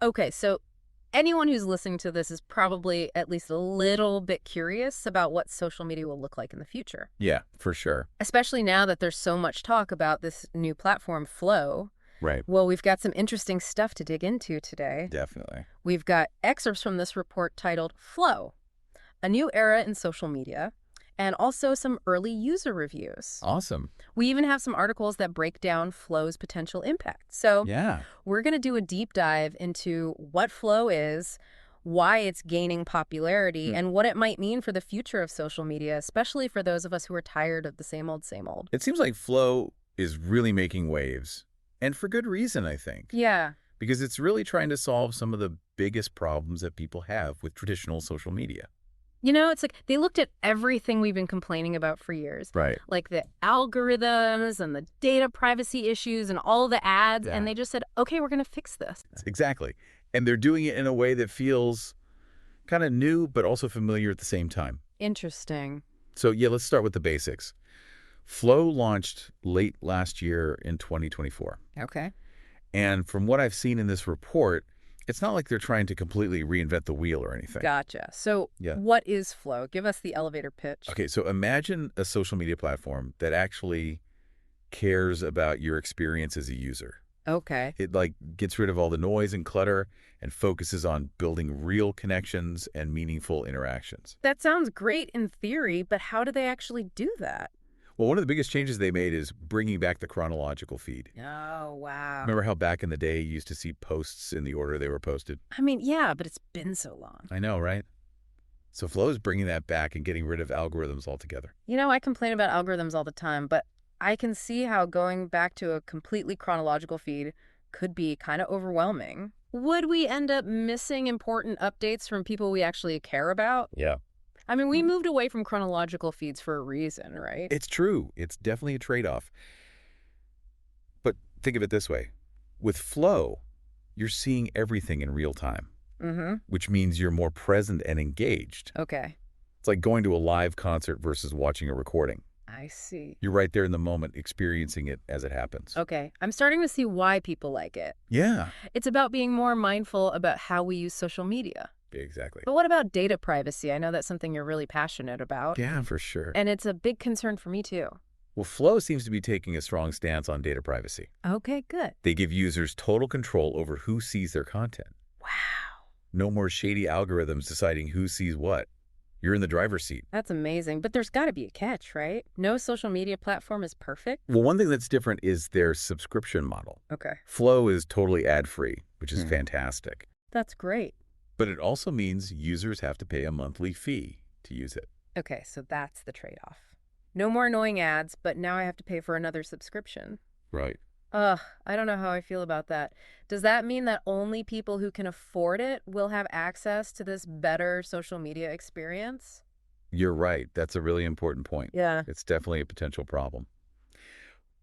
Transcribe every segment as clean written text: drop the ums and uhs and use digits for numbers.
Okay, so anyone who's listening to this is probably at least a little bit curious about what social media will look like in the future. Yeah, for sure. Especially now that there's so much talk about this new platform, Flow. Right. Well, we've got some interesting stuff to dig into today. Definitely. We've got excerpts from this report titled Flow, a new era in social media, and also some early user reviews. Awesome. We even have some articles that break down Flow's potential impact. So Yeah. we're going to do a deep dive into what Flow is, why it's gaining popularity, and what it might mean for the future of social media, especially for those of us who are tired of the same old, same old. It seems like Flow is really making waves, and for good reason, I think. Yeah. Because it's really trying to solve some of the biggest problems that people have with traditional social media. You know, it's like they looked at everything we've been complaining about for years. Right. Like the algorithms and the data privacy issues and all the ads, and they just said, okay, we're going to fix this. Exactly. And they're doing it in a way that feels kind of new, but also familiar at the same time. Interesting. So, yeah, let's start with the basics. Flow launched late last year in 2024. Okay. And from what I've seen in this report, it's not like they're trying to completely reinvent the wheel or anything. Gotcha. So what is Flow? Give us the elevator pitch. Okay, so imagine a social media platform that actually cares about your experience as a user. Okay. It gets rid of all the noise and clutter and focuses on building real connections and meaningful interactions. That sounds great in theory, but how do they actually do that? Well, one of the biggest changes they made is bringing back the chronological feed. Oh, wow. Remember how back in the day you used to see posts in the order they were posted? I mean, yeah, but it's been so long. I know, right? So Flow is bringing that back and getting rid of algorithms altogether. You know, I complain about algorithms all the time, but I can see how going back to a completely chronological feed could be kind of overwhelming. Would we end up missing important updates from people we actually care about? Yeah. I mean, we moved away from chronological feeds for a reason, right? It's true. It's definitely a trade-off. But think of it this way. With Flow, you're seeing everything in real time, which means you're more present and engaged. Okay. It's like going to a live concert versus watching a recording. I see. You're right there in the moment, experiencing it as it happens. Okay. I'm starting to see why people like it. Yeah. It's about being more mindful about how we use social media. Exactly. But what about data privacy? I know that's something you're really passionate about. Yeah, for sure. And it's a big concern for me, too. Well, Flow seems to be taking a strong stance on data privacy. Okay, good. They give users total control over who sees their content. Wow. No more shady algorithms deciding who sees what. You're in the driver's seat. That's amazing. But there's got to be a catch, right? No social media platform is perfect. Well, one thing that's different is their subscription model. Okay. Flow is totally ad-free, which is fantastic. That's great. But it also means users have to pay a monthly fee to use it. Okay, so that's the trade-off. No more annoying ads, but now I have to pay for another subscription. Right. Ugh, I don't know how I feel about that. Does that mean that only people who can afford it will have access to this better social media experience? You're right. That's a really important point. Yeah. It's definitely a potential problem.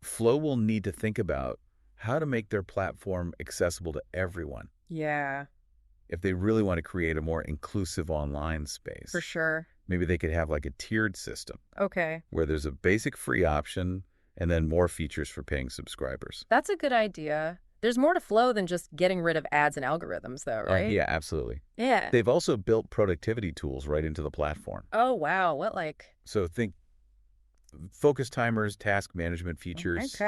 Flow will need to think about how to make their platform accessible to everyone. Yeah. If they really want to create a more inclusive online space. For sure. Maybe they could have like a tiered system. Okay. Where there's a basic free option and then more features for paying subscribers. That's a good idea. There's more to Flow than just getting rid of ads and algorithms, though, right? Yeah, absolutely. Yeah. They've also built productivity tools right into the platform. Oh, wow. What, like? So think focus timers, task management features,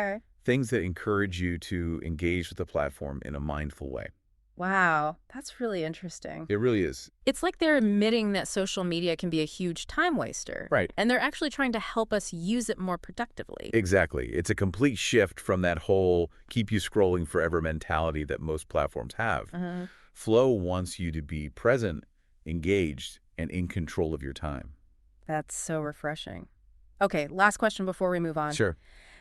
things that encourage you to engage with the platform in a mindful way. Wow, that's really interesting. It really is. It's like they're admitting that social media can be a huge time waster. Right. And they're actually trying to help us use it more productively. Exactly. It's a complete shift from that whole keep you scrolling forever mentality that most platforms have. Flow wants you to be present, engaged, and in control of your time. That's so refreshing. Okay, last question before we move on. Sure.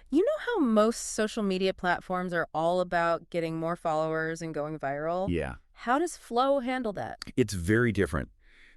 You know how most social media platforms are all about getting more followers and going viral? Yeah. How does Flow handle that? It's very different.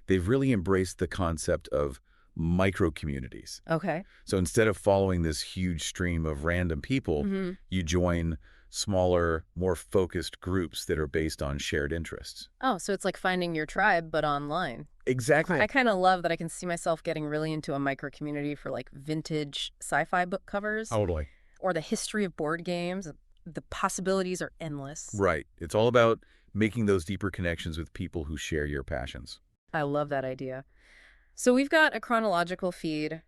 They've really embraced the concept of micro-communities. Okay. So instead of following this huge stream of random people, you join smaller, more focused groups that are based on shared interests. Oh, so it's like finding your tribe, but online. Exactly. I kind of love that I can see myself getting really into a micro community for like vintage sci-fi book covers. Totally. Or the history of board games. The possibilities are endless. Right. It's all about making those deeper connections with people who share your passions. I love that idea. So we've got a chronological feed,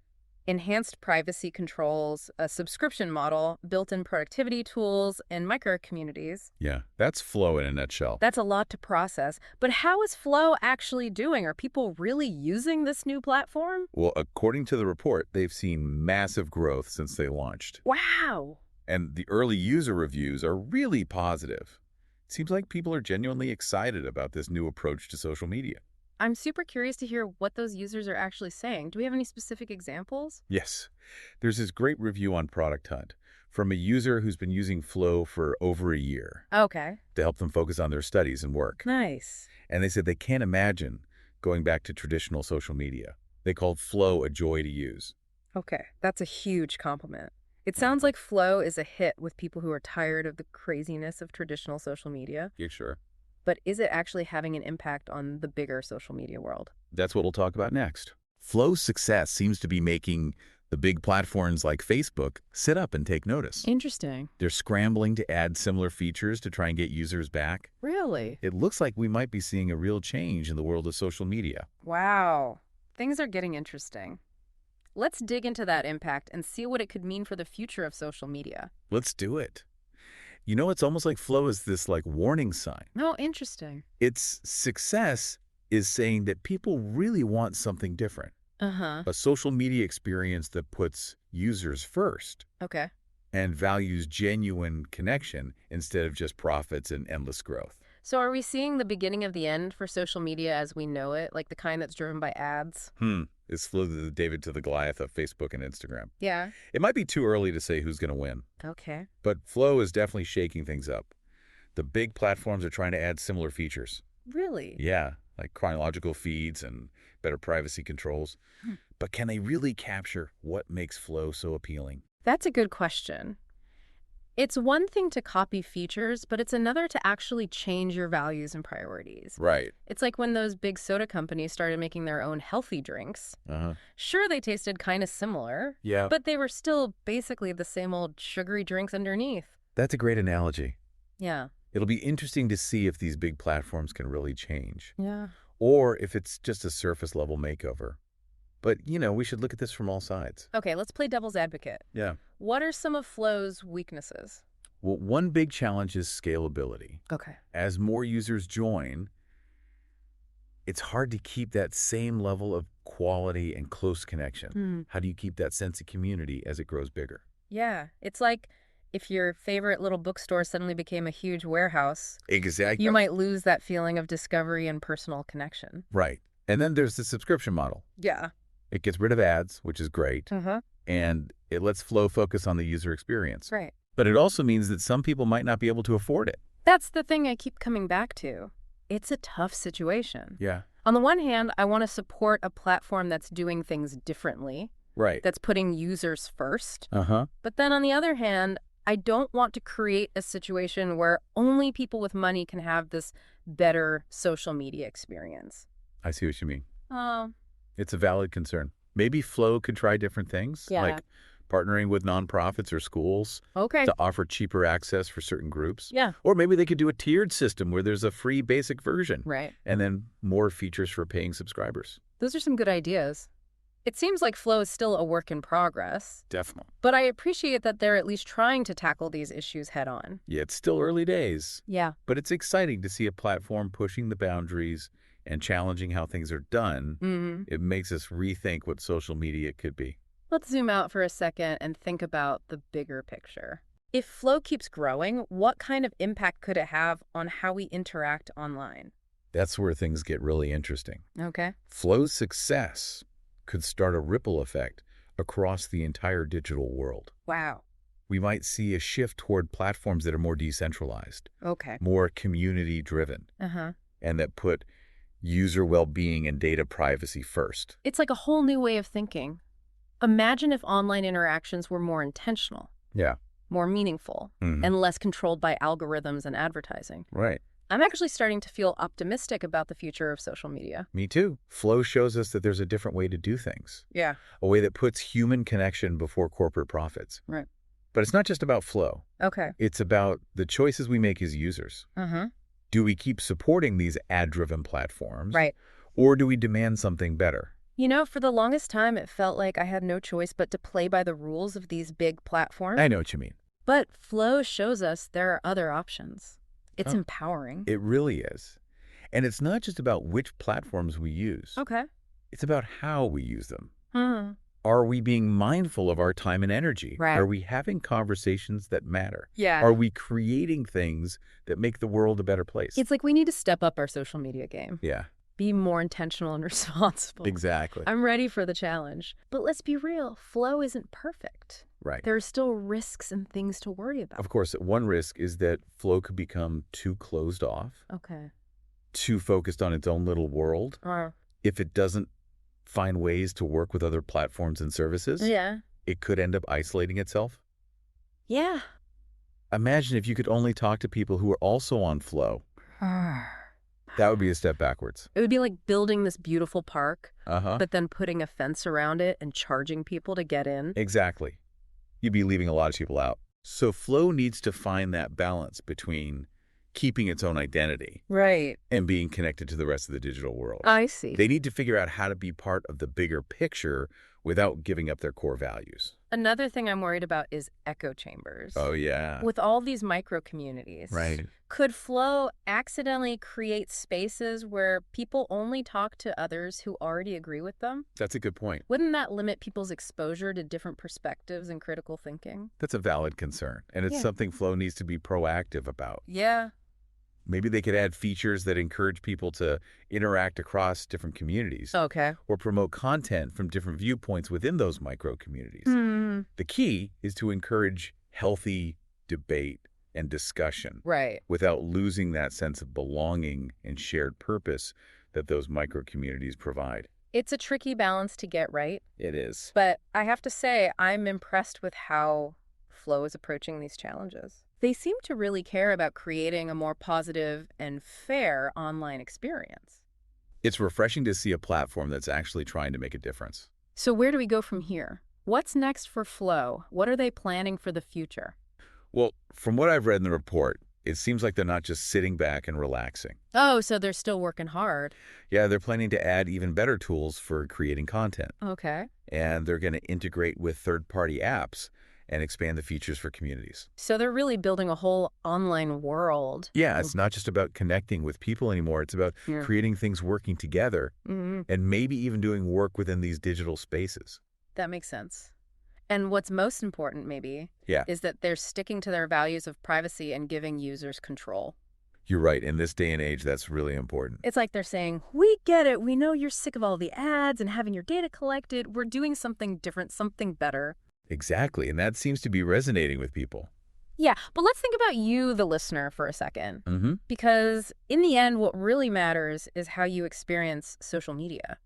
enhanced privacy controls, a subscription model, built-in productivity tools, and micro-communities. Yeah, that's Flow in a nutshell. That's a lot to process. But how is Flow actually doing? Are people really using this new platform? Well, according to the report, they've seen massive growth since they launched. Wow. And the early user reviews are really positive. It seems like people are genuinely excited about this new approach to social media. I'm super curious to hear what those users are actually saying. Do we have any specific examples? Yes, there's this great review on Product Hunt from a user who's been using Flow for over a year Okay. to help them focus on their studies and work. Nice. And they said they can't imagine going back to traditional social media. They called Flow a joy to use. Okay, that's a huge compliment. It sounds like Flow is a hit with people who are tired of the craziness of traditional social media. Yeah, sure. But is it actually having an impact on the bigger social media world? That's what we'll talk about next. Flow's success seems to be making the big platforms like Facebook sit up and take notice. Interesting. They're scrambling to add similar features to try and get users back. Really? It looks like we might be seeing a real change in the world of social media. Wow. Things are getting interesting. Let's dig into that impact and see what it could mean for the future of social media. Let's do it. You know, it's almost like Flow is this warning sign. Oh, interesting. Its success is saying that people really want something different. Uh-huh. A social media experience that puts users first Okay. and values genuine connection instead of just profits and endless growth. So are we seeing the beginning of the end for social media as we know it, like the kind that's driven by ads? It's Flow the David to the Goliath of Facebook and Instagram. Yeah. It might be too early to say who's going to win, Okay. but Flow is definitely shaking things up. The big platforms are trying to add similar features. Really? Yeah, like chronological feeds and better privacy controls. But can they really capture what makes Flow so appealing? That's a good question. It's one thing to copy features, but it's another to actually change your values and priorities. Right. It's like when those big soda companies started making their own healthy drinks. Uh-huh. Sure, they tasted kind of similar, Yeah. but they were still basically the same old sugary drinks underneath. That's a great analogy. Yeah. It'll be interesting to see if these big platforms can really change, Yeah. or if it's just a surface-level makeover. But, we should look at this from all sides. Okay, let's play devil's advocate. Yeah. What are some of Flow's weaknesses? Well, one big challenge is scalability. Okay. As more users join, it's hard to keep that same level of quality and close connection. How do you keep that sense of community as it grows bigger? Yeah, it's like if your favorite little bookstore suddenly became a huge warehouse, Exactly. you might lose that feeling of discovery and personal connection. Right. And then there's the subscription model. Yeah. It gets rid of ads, which is great, Uh-huh. and it lets Flow focus on the user experience. Right. But it also means that some people might not be able to afford it. That's the thing I keep coming back to. It's a tough situation. Yeah. On the one hand, I want to support a platform that's doing things differently, Right. that's putting users first. Uh-huh. But then on the other hand, I don't want to create a situation where only people with money can have this better social media experience. I see what you mean. Oh. It's a valid concern. Maybe Flow could try different things, Yeah. like partnering with nonprofits or schools Okay. to offer cheaper access for certain groups. Yeah. Or maybe they could do a tiered system where there's a free basic version Right. and then more features for paying subscribers. Those are some good ideas. It seems like Flow is still a work in progress, Definitely. but I appreciate that they're at least trying to tackle these issues head on. Yeah, it's still early days, Yeah. but it's exciting to see a platform pushing the boundaries and challenging how things are done. Mm-hmm. It makes us rethink what social media could be. Let's zoom out for a second and think about the bigger picture. If Flow keeps growing, what kind of impact could it have on how we interact online? That's where things get really interesting. Okay. Flow's success could start a ripple effect across the entire digital world. Wow. We might see a shift toward platforms that are more decentralized, Okay. more community-driven, Uh-huh. and that put user well-being and data privacy first. It's like a whole new way of thinking. Imagine if online interactions were more intentional, Yeah. more meaningful, and less controlled by algorithms and advertising. Right. I'm actually starting to feel optimistic about the future of social media. Me too. Flow shows us that there's a different way to do things, Yeah. a way that puts human connection before corporate profits. Right. But it's not just about Flow. Okay. It's about the choices we make as users. Uh-huh. Do we keep supporting these ad-driven platforms, Right. or do we demand something better? For the longest time, it felt like I had no choice but to play by the rules of these big platforms. I know what you mean. But Flow shows us there are other options. It's Oh, empowering. it really is. And it's not just about which platforms we use. Okay. It's about how we use them. Hmm. Are we being mindful of our time and energy? Right. Are we having conversations that matter? Yeah. Are we creating things that make the world a better place? It's like we need to step up our social media game. Yeah, Be more intentional and responsible. exactly. I'm ready for the challenge. But let's be real, Flow isn't perfect. Right. There are still risks and things to worry about. Of course, one risk is that flow could become too closed off, Okay. too focused on its own little world. If it doesn't find ways to work with other platforms and services, Yeah. it could end up isolating itself. Yeah. Imagine if you could only talk to people who are also on flow. That would be a step backwards. It would be like building this beautiful park, Uh-huh. but then putting a fence around it and charging people to get in. Exactly. You'd be leaving a lot of people out. So flow needs to find that balance between keeping its own identity Right. and being connected to the rest of the digital world. I see. They need to figure out how to be part of the bigger picture without giving up their core values. Another thing I'm worried about is echo chambers. Oh, yeah. With all these micro communities, Right. could Flow accidentally create spaces where people only talk to others who already agree with them? That's a good point. Wouldn't that limit people's exposure to different perspectives and critical thinking? That's a valid concern, and it's Yeah. something flow needs to be proactive about. Yeah. Maybe they could add features that encourage people to interact across different communities Okay. or promote content from different viewpoints within those micro communities. Hmm. The key is to encourage healthy debate and discussion Right. without losing that sense of belonging and shared purpose that those micro communities provide. It's a tricky balance to get right, It is. but I have to say I'm impressed with how Flow is approaching these challenges. They seem to really care about creating a more positive and fair online experience. It's refreshing to see a platform that's actually trying to make a difference. So where do we go from here? What's next for Flow? What are they planning for the future? Well, from what I've read in the report, it seems like they're not just sitting back and relaxing. Oh, so they're still working hard. Yeah, they're planning to add even better tools for creating content. Okay. And they're going to integrate with third-party apps and expand the features for communities. So they're really building a whole online world. Yeah, it's not just about connecting with people anymore. It's about Yeah. creating things working together and maybe even doing work within these digital spaces. That makes sense. And what's most important, maybe, Yeah, is that they're sticking to their values of privacy and giving users control. you're right. In this day and age, that's really important. It's like they're saying, we get it. We know you're sick of all the ads and having your data collected. We're doing something different, something better. Exactly, and that seems to be resonating with people. Yeah, but let's think about you, the listener, for a second. Mm-hmm. Because in the end, what really matters is how you experience social media.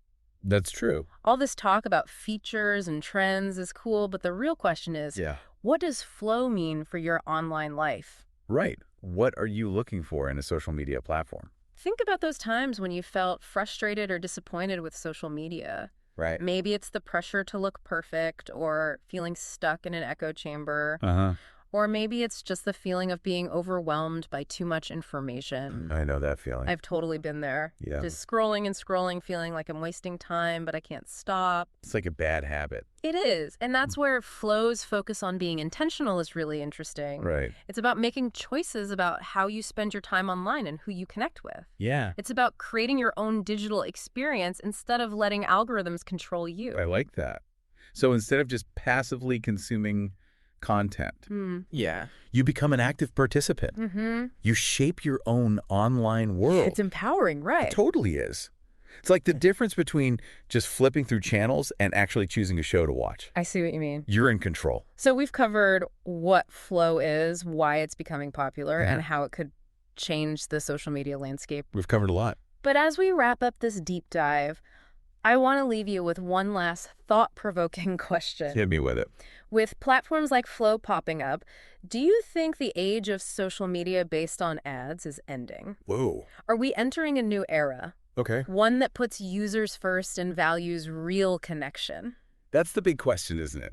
That's true. All this talk about features and trends is cool, but the real question is, Yeah. what does Flow mean for your online life? Right. What are you looking for in a social media platform? Think about those times when you felt frustrated or disappointed with social media. Right. Maybe it's the pressure to look perfect or feeling stuck in an echo chamber. Uh-huh. Or maybe it's just the feeling of being overwhelmed by too much information. I know that feeling. I've totally been there. Yeah. Just scrolling and scrolling, feeling like I'm wasting time, but I can't stop. It's like a bad habit. It is. And that's where Flow's focus on being intentional is really interesting. Right. It's about making choices about how you spend your time online and who you connect with. Yeah. It's about creating your own digital experience instead of letting algorithms control you. I like that. So instead of just passively consuming content, Yeah. you become an active participant. Mm-hmm. You shape your own online world. It's empowering, right? It totally is. It's like the difference between just flipping through channels and actually choosing a show to watch. I see what you mean. You're in control. So we've covered what Flow is, why it's becoming popular, Yeah. and how it could change the social media landscape. We've covered a lot. But as we wrap up this deep dive, I want to leave you with one last thought-provoking question. Hit me with it. With platforms like Flow popping up, do you think the age of social media based on ads is ending? Whoa. Are we entering a new era? Okay. One that puts users first and values real connection? That's the big question, isn't it?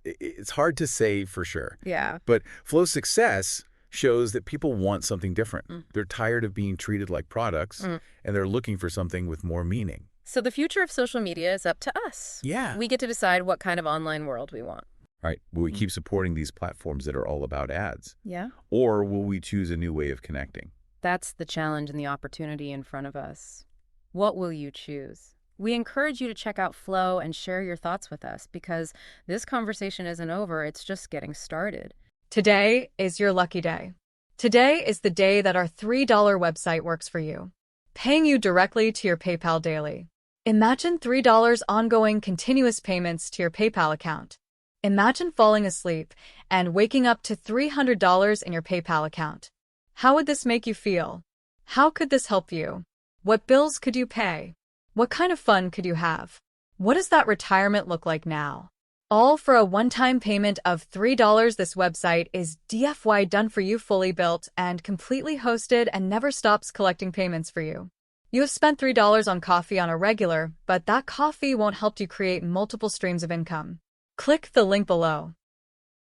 It's hard to say for sure. Yeah. But Flow's success shows that people want something different. They're tired of being treated like products, and they're looking for something with more meaning. So the future of social media is up to us. Yeah. We get to decide what kind of online world we want. Right. Will we keep supporting these platforms that are all about ads? Yeah. Or will we choose a new way of connecting? That's the challenge and the opportunity in front of us. What will you choose? We encourage you to check out Flow and share your thoughts with us, because this conversation isn't over, it's just getting started. Today is your lucky day. Today is the day that our $3 website works for you, paying you directly to your PayPal daily. Imagine $3 ongoing continuous payments to your PayPal account. Imagine falling asleep and waking up to $300 in your PayPal account. How would this make you feel? How could this help you? What bills could you pay? What kind of fun could you have? What does that retirement look like now? All for a one-time payment of $3. This website is DFY done for you, fully built and completely hosted, and never stops collecting payments for you. You have spent $3 on coffee on a regular, but that coffee won't help you create multiple streams of income. Click the link below.